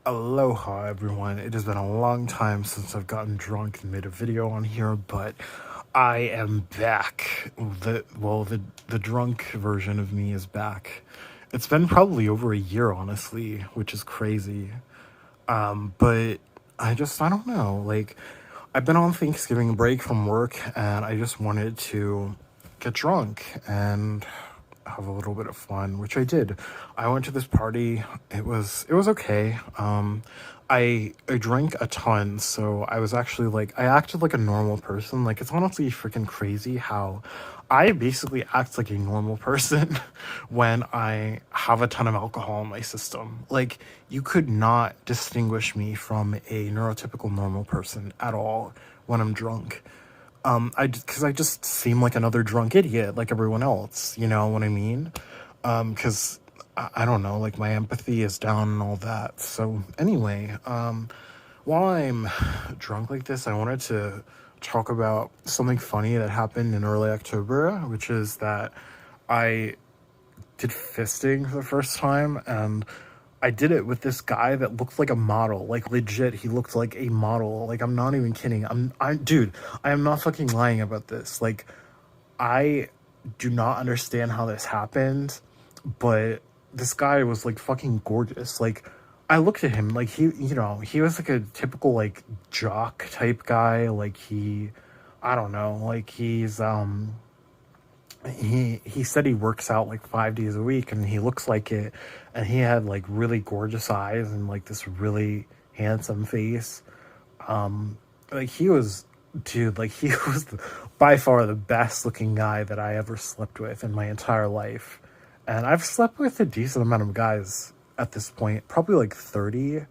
Aloha everyone. It has been a long time since I've gotten drunk and made a video on here, but I am back. The drunk version of me is back. It's been probably over a year, honestly, which is crazy. But I don't know. Like, I've been on Thanksgiving break from work, and I just wanted to get drunk and have a little bit of fun, which I did. I went to this party. It was okay. I drank a ton, so I was actually like I acted like a normal person. Like, it's honestly freaking crazy how I basically act like a normal person when I have a ton of alcohol in my system. Like, you could not distinguish me from a neurotypical normal person at all when I'm drunk. Because I just seem like another drunk idiot, like everyone else. You know what I mean? Because I don't know, like my empathy is down and all that. So anyway, while I'm drunk like this, I wanted to talk about something funny that happened in early October, which is that I did fisting for the first time, and I did it with this guy that looked like a model. Like, legit, he looked like a model. Like, I'm not even kidding. Dude, I am not fucking lying about this. Like, I do not understand how this happened, but this guy was like fucking gorgeous. Like, I looked at him, like, he was like a typical like jock type guy. Like, I don't know, like he said he works out like 5 days a week and he looks like it, and he had like really gorgeous eyes and like this really handsome face. Like, he was, dude, like, he was by far the best looking guy that I ever slept with in my entire life. And I've slept with a decent amount of guys at this point, probably like 30.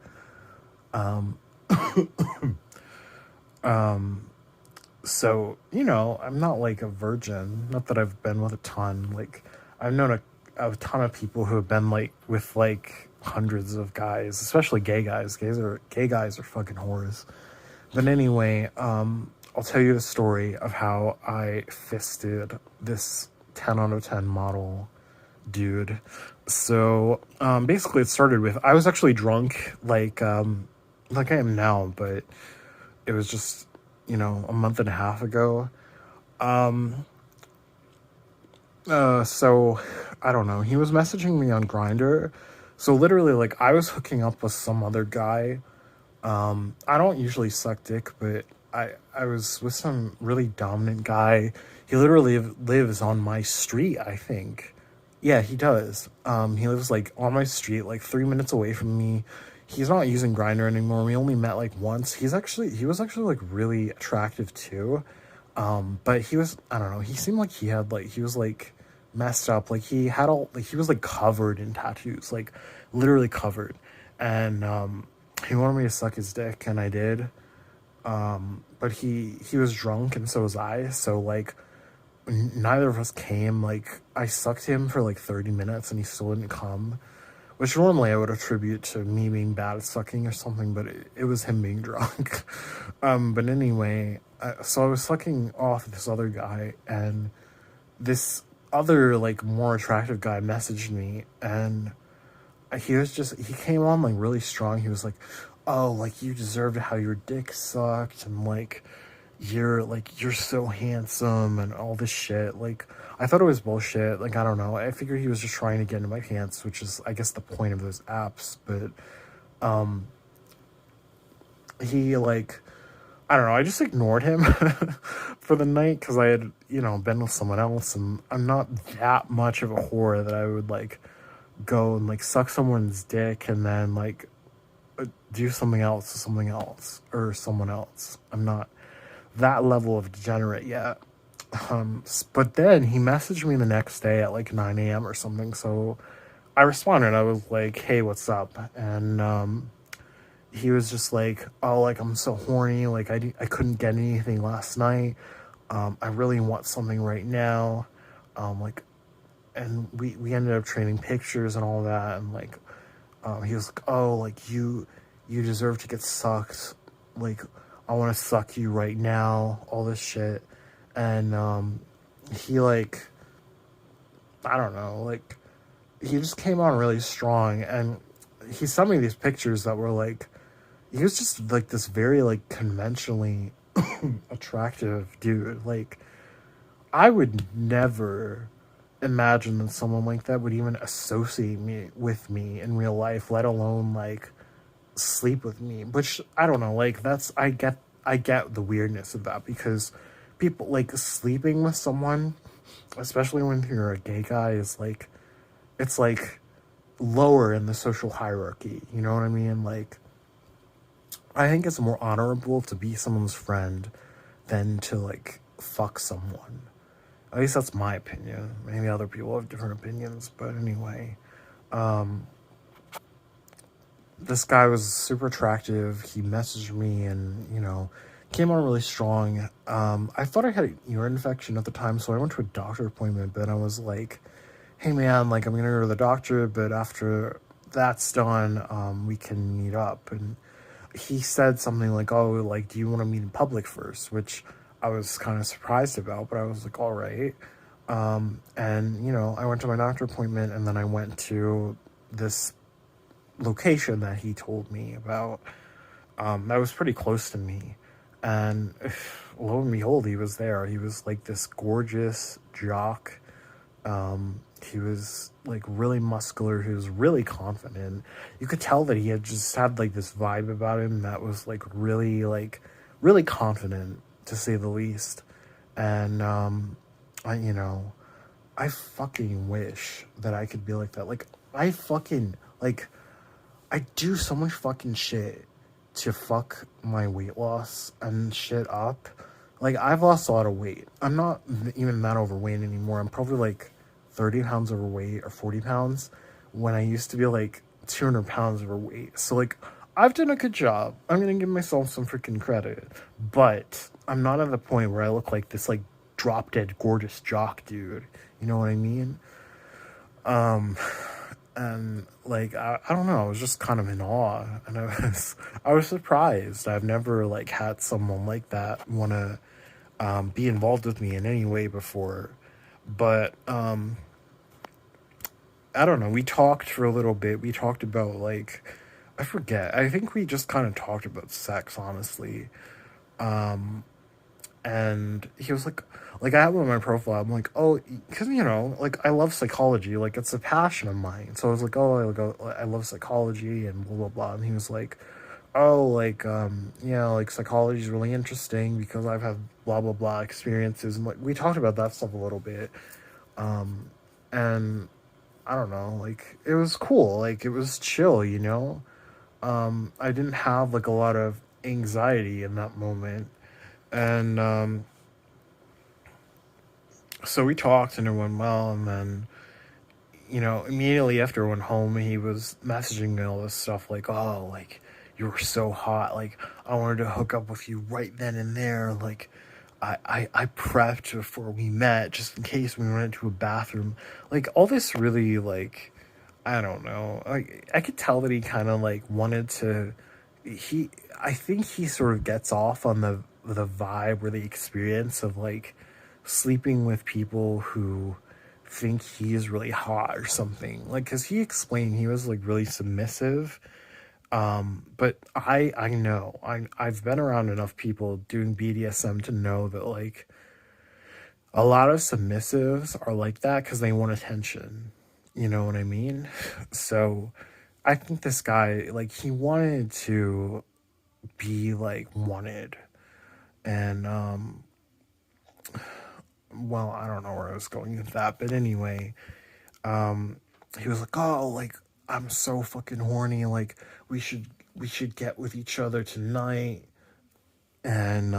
So, I'm not like a virgin. Not that I've been with a ton. Like, I've known a ton of people who have been like with like hundreds of guys, especially gay guys. Gay guys are fucking whores. But anyway, I'll tell you the story of how I fisted this 10 out of 10 model dude. So, basically it started with, I was actually drunk, like I am now, but it was just, a month and a half ago. So I don't know. He was messaging me on Grinder. So literally, like, I was hooking up with some other guy. I don't usually suck dick, but I was with some really dominant guy. He literally lives on my street, I think. Yeah, he does. He lives like on my street, like 3 minutes away from me. He's not using Grinder anymore. We only met like once. He was actually like really attractive too. But I don't know, he seemed like he was like messed up. Like, he was like covered in tattoos, like literally covered. And he wanted me to suck his dick, and I did. But he was drunk, and so was I. So, like, neither of us came. Like, I sucked him for like 30 minutes, and he still didn't come, which normally I would attribute to me being bad at sucking or something, but it was him being drunk. But anyway, so I was sucking off this other guy, and this other, like, more attractive guy messaged me, and he came on like really strong. He was like, oh, like, you deserve to have your dick sucked, and you're so handsome and all this shit. Like, I thought it was bullshit. Like, I don't know. I figured he was just trying to get into my pants, which is, I guess, the point of those apps. But he, like, I don't know. I just ignored him for the night because I had, been with someone else, and I'm not that much of a whore that I would like go and like suck someone's dick and then like do something else to something else or someone else. I'm not that level of degenerate yet. But then he messaged me the next day at like 9 a.m. or something. So I responded. I was like, hey, what's up? And he was just like, oh, like, I'm so horny. Like, I couldn't get anything last night. I really want something right now. Like, and we ended up trading pictures and all that. And like, he was like, oh, like, you deserve to get sucked. Like, I want to suck you right now. All this shit. And he, like, I don't know, like, he just came on really strong, and he sent me these pictures that were like, he was just like this very like conventionally attractive dude. Like, I would never imagine that someone like that would even associate me with me in real life, let alone like sleep with me. Which I don't know, like that's I get the weirdness of that because people like sleeping with someone, especially when you're a gay guy, is like it's like lower in the social hierarchy. You know what I mean? Like I think it's more honorable to be someone's friend than to like fuck someone. At least that's my opinion. Maybe other people have different opinions, but anyway, this guy was super attractive. He messaged me and, came on really strong. I thought I had a ear infection at the time, so I went to a doctor appointment, but I was like, hey man, like I'm gonna go to the doctor, but after that's done, we can meet up. And he said something like, oh, like, do you want to meet in public first? Which I was kind of surprised about, but I was like, all right. And, I went to my doctor appointment and then I went to this location that he told me about, that was pretty close to me. And lo and behold, he was there. He was like this gorgeous jock. He was like really muscular. He was really confident. You could tell that he had just had like this vibe about him that was really confident to say the least. And, I fucking wish that I could be like that. Like, I do so much fucking shit to fuck my weight loss and shit up. Like, I've lost a lot of weight. I'm not even that overweight anymore. I'm probably like 30 pounds overweight or 40 pounds when I used to be like 200 pounds overweight. So, like, I've done a good job. I'm gonna give myself some freaking credit. But I'm not at the point where I look like this, like, drop dead gorgeous jock dude. You know what I mean? And like I don't know, I was just kind of in awe, and I was surprised. I've never like had someone like that want to be involved with me in any way before, but I don't know. We talked for a little bit. We talked about like I forget. I think we just kind of talked about sex, honestly. And he was like I have him on my profile. I'm like, oh, because like I love psychology, like it's a passion of mine. So I was like, oh, I love psychology and blah blah blah. And he was like, oh, like like psychology is really interesting because I've had blah blah blah experiences, and like we talked about that stuff a little bit. And I don't know, like it was cool, like it was chill, I didn't have like a lot of anxiety in that moment. And so we talked and it went well. And then, immediately after I went home, he was messaging me all this stuff like, oh, like, you were so hot. Like, I wanted to hook up with you right then and there. Like, I prepped before we met just in case we went to a bathroom. Like, all this really, like, I don't know. I could tell that he kind of, like, wanted to. I think he sort of gets off on the vibe or the experience of like sleeping with people who think he is really hot or something. Like, cause he explained he was like really submissive. But I know I've been around enough people doing BDSM to know that like a lot of submissives are like that because they want attention. You know what I mean? So I think this guy, like, he wanted to be like wanted. And well, I don't know where I was going with that, but anyway, he was like, oh, like, I'm so fucking horny, like we should get with each other tonight. And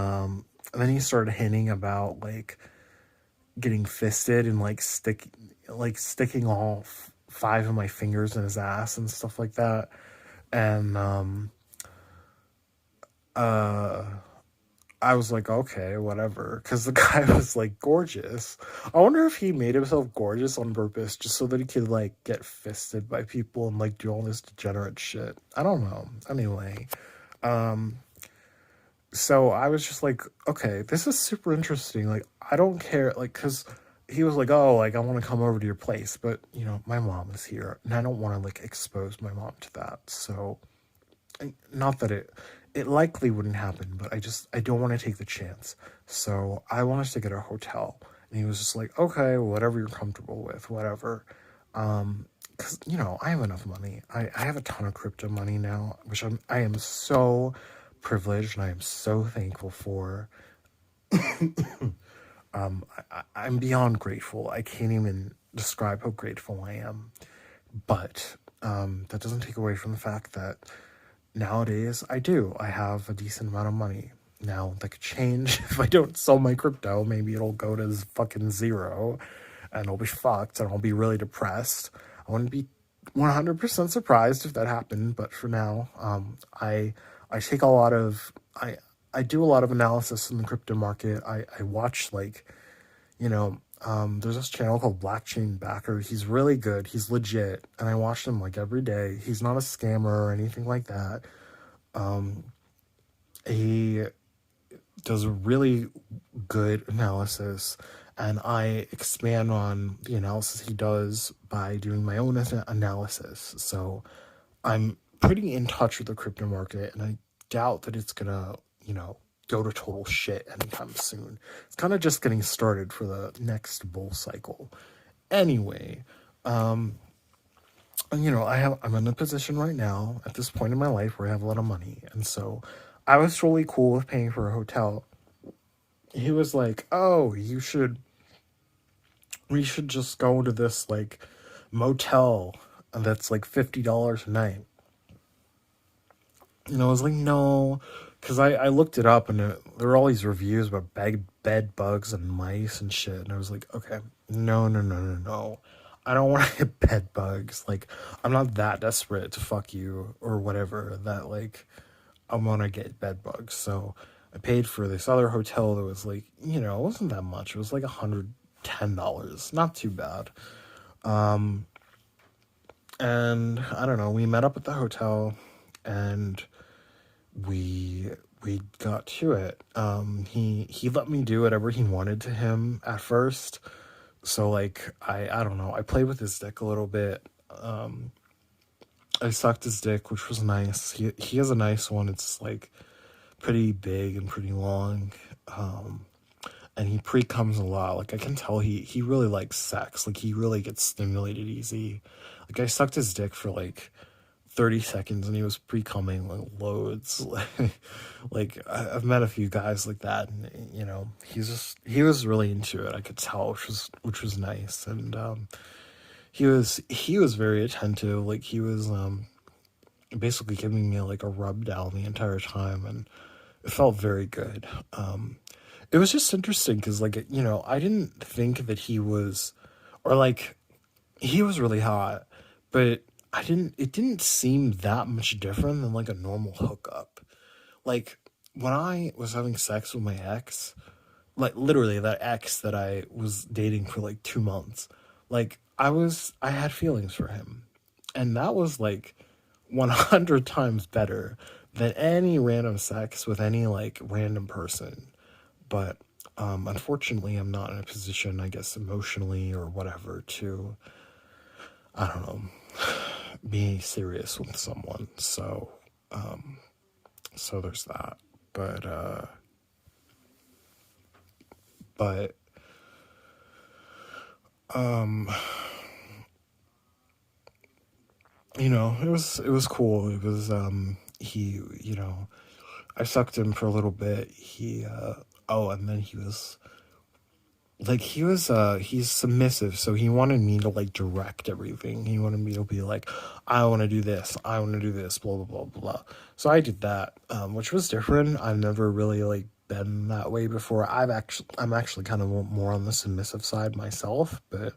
then he started hinting about like getting fisted and like sticking all five of my fingers in his ass and stuff like that. And uh I was like, okay, whatever, because the guy was like gorgeous. I wonder if he made himself gorgeous on purpose just so that he could like get fisted by people and like do all this degenerate shit. I don't know. Anyway, so I was just like, okay, this is super interesting. Like, I don't care, like, because he was like, oh, like I want to come over to your place, but my mom is here, and I don't want to like expose my mom to that. So, not that it likely wouldn't happen, but I don't want to take the chance. So I want us to get a hotel, and he was just like, okay, whatever you're comfortable with, whatever. Because I have enough money. I have a ton of crypto money now, which I am so privileged and I am so thankful for. I'm beyond grateful. I can't even describe how grateful I am. But that doesn't take away from the fact that nowadays I do. I have a decent amount of money. Now, that could change if I don't sell my crypto. Maybe it'll go to fucking zero and I'll be fucked and I'll be really depressed. I wouldn't be 100% surprised if that happened, but for now, I take a lot of I do a lot of analysis in the crypto market. I watch like there's this channel called Blockchain Backer. He's really good. He's legit, and I watch him like every day. He's not a scammer or anything like that. He does really good analysis, and I expand on the analysis he does by doing my own analysis. So I'm pretty in touch with the crypto market, and I doubt that it's gonna, go to total shit anytime soon. It's kind of just getting started for the next bull cycle. Anyway, I'm in a position right now at this point in my life where I have a lot of money, and so I was totally cool with paying for a hotel. He was like, "Oh, we should just go to this like motel that's like $50 a night." I was like, no, because I looked it up and there were all these reviews about bed bugs and mice and shit. And I was like, okay, no, no, no, no, no. I don't want to get bed bugs. Like, I'm not that desperate to fuck you or whatever that, like, I want to get bed bugs. So I paid for this other hotel that was like, it wasn't that much. It was like $110. Not too bad. And I don't know, we met up at the hotel and we got to it. He let me do whatever he wanted to him at first. So like I don't know, I played with his dick a little bit. I sucked his dick, which was nice. He has a nice one. It's like pretty big and pretty long. And he pre-comes a lot. Like I can tell he really likes sex. Like he really gets stimulated easy. Like I sucked his dick for like 30 seconds and he was pre-coming like loads. Like I've met a few guys like that, and he was really into it. I could tell, which was nice. And he was very attentive. Like he was basically giving me like a rub down the entire time, and it felt very good. It was just interesting because like I didn't think that he was, or like he was really hot, but it didn't seem that much different than like a normal hookup. Like when I was having sex with my ex, like literally that ex that I was dating for like 2 months, like I had feelings for him. And that was like 100 times better than any random sex with any like random person. But unfortunately, I'm not in a position, I guess, emotionally or whatever, to, I don't know, be serious with someone. So, so there's that. But, it was cool. It was, he, I sucked him for a little bit. And then he's submissive, so he wanted me to like direct everything. He wanted me to be like, I want to do this, I want to do this, blah blah blah blah. So I did that, which was different. I've never really like been that way before. I'm actually kind of more on the submissive side myself, but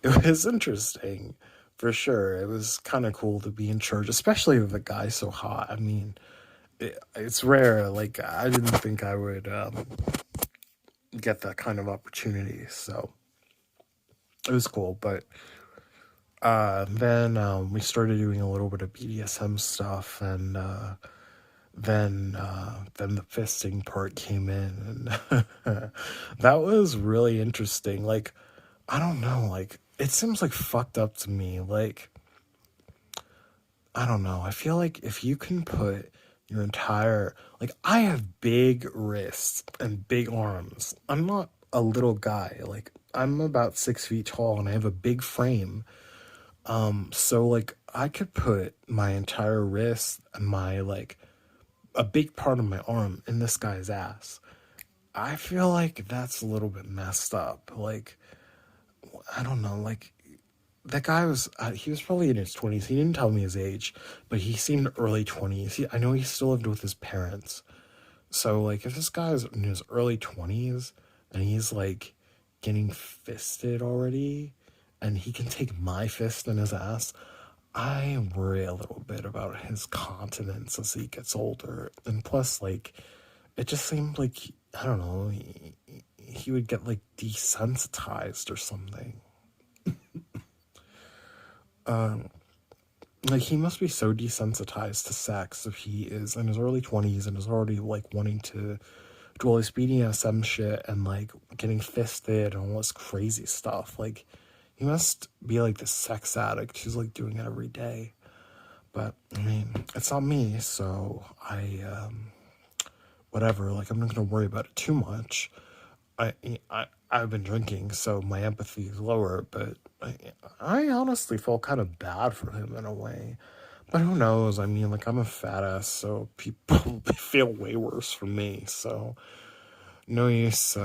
it was interesting for sure. It was kind of cool to be in charge, especially with a guy so hot. I mean, it's rare. Like I didn't think I would get that kind of opportunity, so it was cool. But then we started doing a little bit of BDSM stuff, and then the fisting part came in, and that was really interesting. Like, I don't know, like, it seems like fucked up to me. Like, I don't know. I feel like if you can put your entire, like, I have big wrists and big arms. I'm not a little guy. Like, I'm about 6 feet tall and I have a big frame. So like I could put my entire wrist and my like a big part of my arm in this guy's ass. I feel like that's a little bit messed up. Like, I don't know, like that guy was he was probably in his 20s. He didn't tell me his age, but he seemed early 20s. I know he still lived with his parents. So like if this guy's in his early 20s and he's like getting fisted already and he can take my fist in his ass, I worry a little bit about his continence as he gets older. And plus, like, it just seemed like, I don't know, he would get, like, desensitized or something. Like, he must be so desensitized to sex if he is in his early 20s and is already, like, wanting to do all this BDSM shit and, like, getting fisted and all this crazy stuff. Like, he must be, like, this sex addict who's, like, doing it every day. But I mean, it's not me, so whatever. Like I'm not gonna worry about it too much. I've been drinking, so my empathy is lower. But I honestly felt kind of bad for him in a way. But who knows? I mean, like I'm a fat ass, so people they feel way worse for me. So no use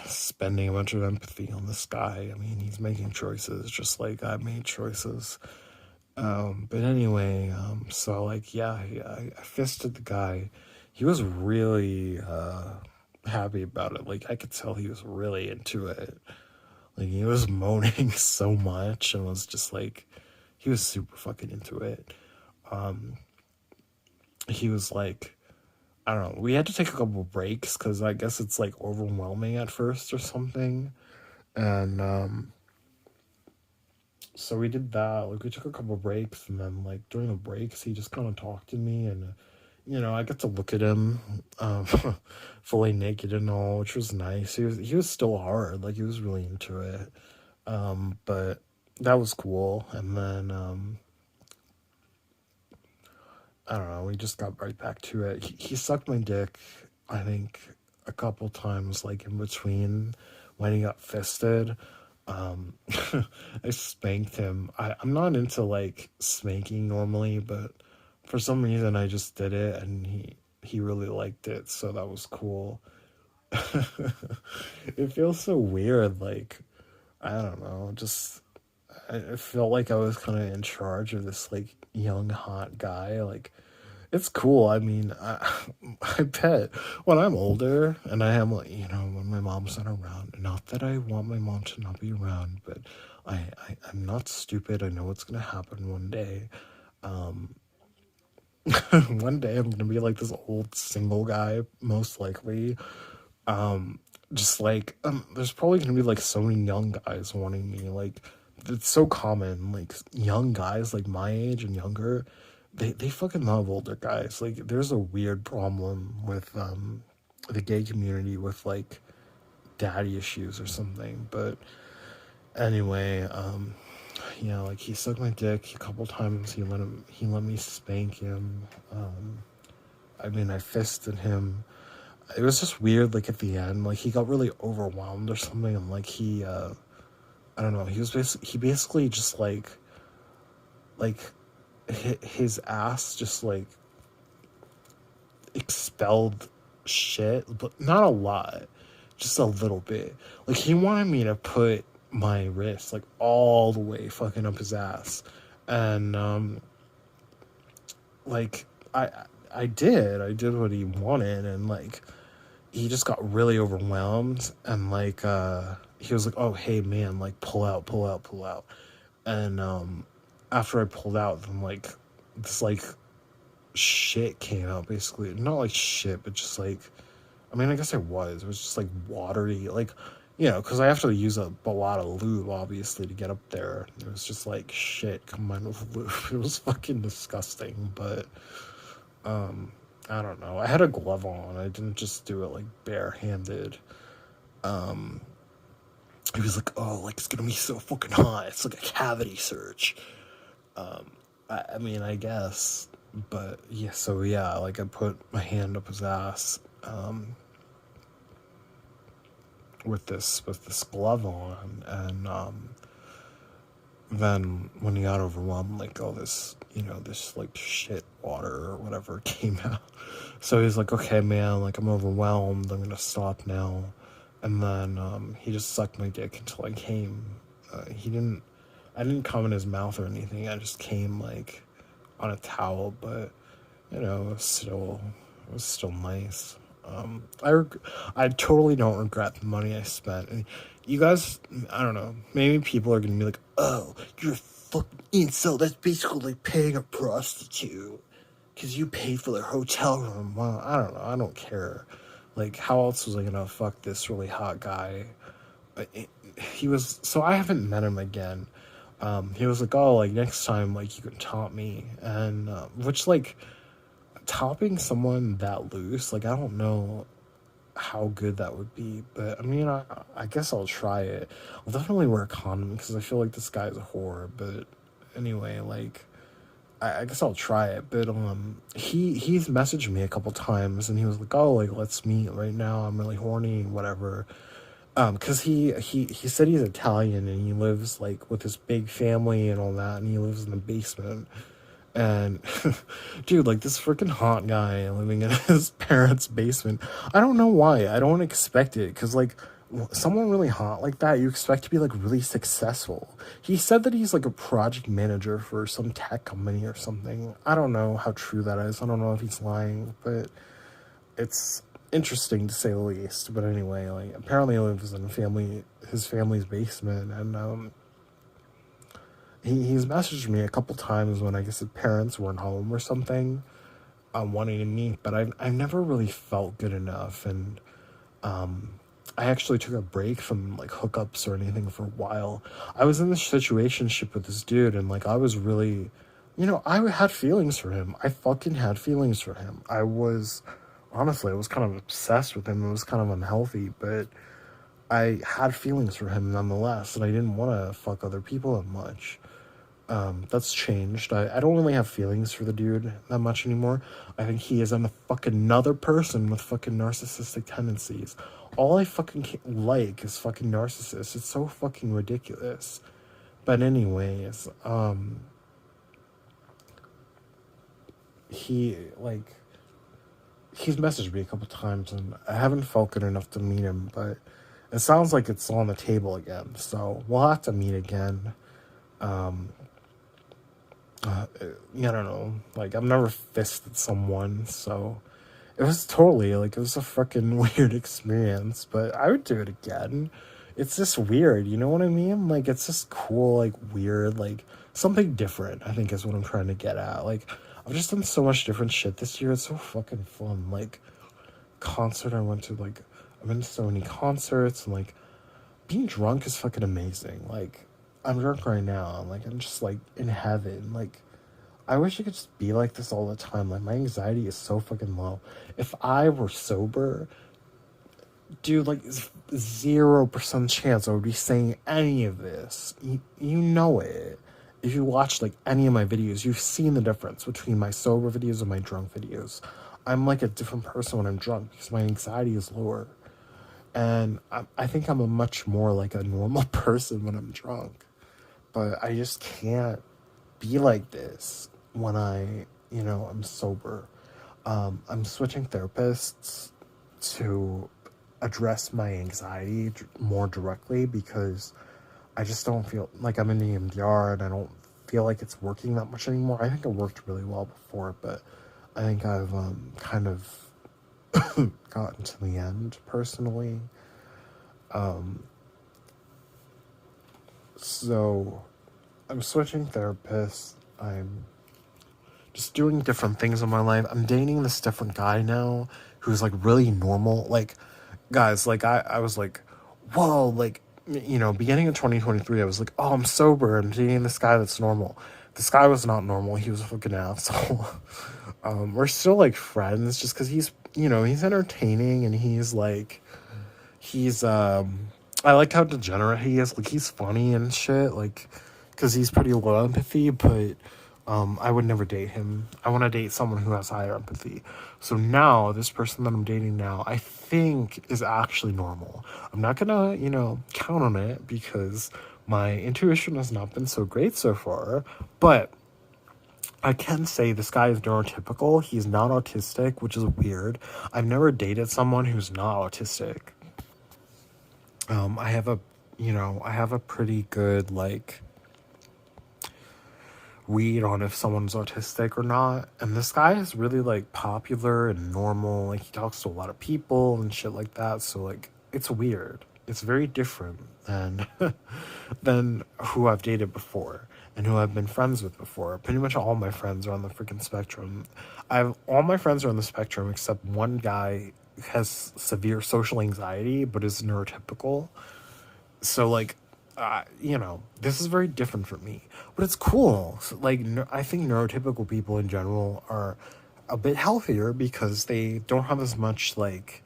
spending a bunch of empathy on this guy. I mean, he's making choices just like I made choices. But anyway, so like, yeah, I fisted the guy. He was really, happy about it. Like, I could tell he was really into it. Like, he was moaning so much and was just like, he was super fucking into it. He was like, I don't know, we had to take a couple breaks because I guess it's like overwhelming at first or something. And, so we did that. Like we took a couple breaks, and then like during the breaks, he just kind of talked to me, and I got to look at him, um, fully naked and all, which was nice. He was still hard, like he was really into it, but that was cool. And then I don't know, we just got right back to it. He sucked my dick, I think, a couple times, like in between when he got fisted. Um, I spanked him. I'm not into like spanking normally, but for some reason I just did it and he really liked it, so that was cool. It feels so weird, like I don't know, just I felt like I was kind of in charge of this like young hot guy. Like it's cool. I mean, I bet when I'm older and I am like, when my mom's not around, not that I want my mom to not be around, but I'm not stupid. I know what's going to happen one day. Um, one day I'm going to be like this old single guy, most likely. Just like, there's probably going to be like so many young guys wanting me. Like, it's so common. Like, young guys like my age and younger, they fucking love older guys. Like, there's a weird problem with the gay community with like daddy issues or something. But anyway, like he sucked my dick a couple times. He let me spank him. I mean, I fisted him. It was just weird. Like at the end, like he got really overwhelmed or something, and like I don't know. He basically just like his ass just like expelled shit, but not a lot, just a little bit. Like he wanted me to put my wrist like all the way fucking up his ass, and like I did what he wanted, and like he just got really overwhelmed, and like he was like, oh hey man, like pull out, pull out, pull out. And after I pulled out, then like this like shit came out, basically. Not like shit, but just like, I mean, I guess it was just like watery, like, because I have to use a lot of lube, obviously, to get up there. It was just like shit combined with lube. It was fucking disgusting. But I don't know. I had a glove on. I didn't just do it like barehanded. Um, he was like, "Oh, like it's gonna be so fucking hot. It's like a cavity search." I mean, I guess, but yeah. So yeah, like I put my hand up his ass, with this glove on, and then when he got overwhelmed, like all this, this like shit water or whatever came out. So he's like, "Okay, man, like I'm overwhelmed. I'm gonna stop now." And then he just sucked my dick until I came. I didn't come in his mouth or anything. I just came like on a towel, but it was still nice. I totally don't regret the money I spent. And you guys, I don't know. Maybe people are gonna be like, "Oh, you're a fucking incel. That's basically like paying a prostitute because you paid for their hotel room." Well, I don't know. I don't care. Like, how else was I gonna fuck this really hot guy? He was so I haven't met him again. He was like, "Oh, like next time, like you can top me," and which like topping someone that loose, like I don't know how good that would be, but I mean, I guess I'll try it. I'll definitely wear a condom because I feel like this guy's a whore. But anyway, like I guess I'll try it. But he's messaged me a couple times and he was like, "Oh, like let's meet right now. I'm really horny, whatever." Because he said he's Italian and he lives like with his big family and all that, and he lives in the basement. And dude, like this freaking hot guy living in his parents' basement. I don't know why. I don't expect it because like someone really hot like that, you expect to be like really successful. He said that he's like a project manager for some tech company or something. I don't know how true that is. I don't know if he's lying, but it's interesting to say the least. But anyway, like apparently he lives in his family's basement, and he's messaged me a couple times when I guess his parents weren't home or something, wanting to meet. But I've never really felt good enough, and I actually took a break from like hookups or anything for a while. I was in this situationship with this dude, and like I was really, I had feelings for him. I fucking had feelings for him. I was honestly, I was kind of obsessed with him. It was kind of unhealthy, but I had feelings for him nonetheless, and I didn't want to fuck other people that much. That's changed. I don't really have feelings for the dude that much anymore. I think he is a fucking another person with fucking narcissistic tendencies. All I fucking like is fucking narcissists. It's so fucking ridiculous. But anyways, he like he's messaged me a couple times and I haven't felt good enough to meet him, but it sounds like it's on the table again. So we'll have to meet again. I don't know. Like I've never fisted someone, so it was totally like it was a fucking weird experience. But I would do it again. It's just weird, you know what I mean? Like it's just cool, like weird, like something different. I think is what I'm trying to get at. Like I've just done so much different shit this year. It's so fucking fun. Like concert I went to, like I've been to so many concerts, and like being drunk is fucking amazing. Like I'm drunk right now. Like I'm just like in heaven. Like I wish I could just be like this all the time. Like my anxiety is so fucking low. If I were sober, dude, like 0% chance I would be saying any of this. You know it. If you watch like any of my videos, you've seen the difference between my sober videos and my drunk videos. I'm like a different person when I'm drunk because my anxiety is lower. And I think I'm a much more like a normal person when I'm drunk. But I just can't be like this when I'm sober. I'm switching therapists to address my anxiety more directly because I just don't feel like I'm in the EMDR and I don't feel like it's working that much anymore. I think it worked really well before, but I think I've kind of gotten to the end personally. So I'm switching therapists. I'm just doing different things in my life. I'm dating this different guy now who's like really normal. Like, guys, like I was like, whoa, like, beginning of 2023, I was like, oh, I'm sober. I'm dating this guy that's normal. this guy was not normal. He was a fucking asshole. We're still like friends just because he's, you know, he's entertaining and he's like, he's, I like how degenerate he is. Like, he's funny and shit. Like, because he's pretty low empathy, but I would never date him. I want to date someone who has higher empathy. So now, this person that I'm dating now, I think is actually normal. I'm not gonna, you know, count on it because my intuition has not been so great so far. But I can say this guy is neurotypical. He's not autistic, which is weird. I've never dated someone who's not autistic. I have a, you know, I have a pretty good, like, read on if someone's autistic or not. And this guy is really, like, popular and normal. Like, he talks to a lot of people and shit like that. So, like, it's weird. It's very different than than who I've dated before and who I've been friends with before. Pretty much all my friends are on the freaking spectrum. I've all my friends are on the spectrum except one guy has severe social anxiety but is neurotypical. So like, you know, this is very different for me, but it's cool. So, like, I think neurotypical people in general are a bit healthier because they don't have as much like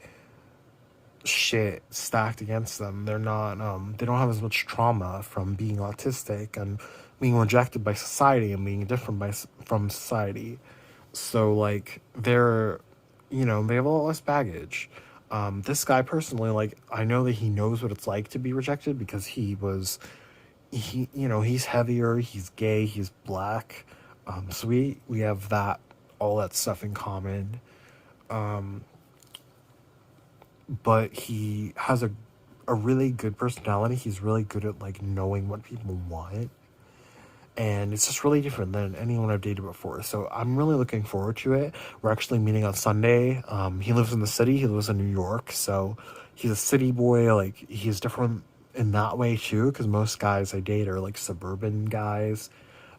shit stacked against them. They're not they don't have as much trauma from being autistic and being rejected by society and being different from society. So like they're, you know, they have a lot less baggage. This guy personally, like, I know that he knows what it's like to be rejected because he, you know, he's heavier, he's gay, he's black. So we have that, all that stuff in common. But he has a really good personality. He's really good at like knowing what people want. And it's just really different than anyone I've dated before. So I'm really looking forward to it. We're actually meeting on Sunday. He lives in the city. He lives in New York, so he's a city boy. Like, he's different in that way too, because most guys I date are like suburban guys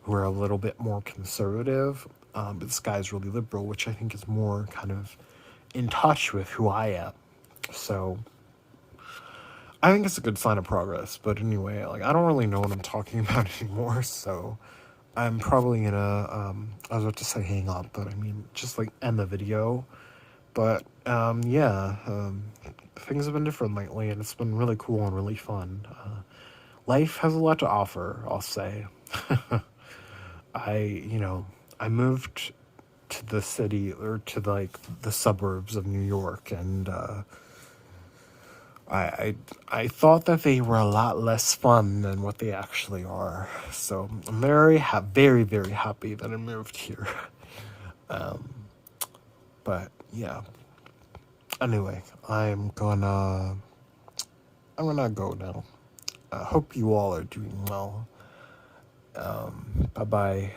who are a little bit more conservative. But this guy's really liberal, which I think is more kind of in touch with who I am. So I think it's a good sign of progress. But anyway, like, I don't really know what I'm talking about anymore, so I'm probably gonna I was about to say hang up, but I mean just like end the video. But yeah, things have been different lately, and it's been really cool and really fun. Life has a lot to offer, I'll say. You know, I moved to the city or to like the suburbs of New York, and I thought that they were a lot less fun than what they actually are. So I'm very very happy that I moved here. But yeah. Anyway, I'm gonna go now. I hope you all are doing well. Bye bye.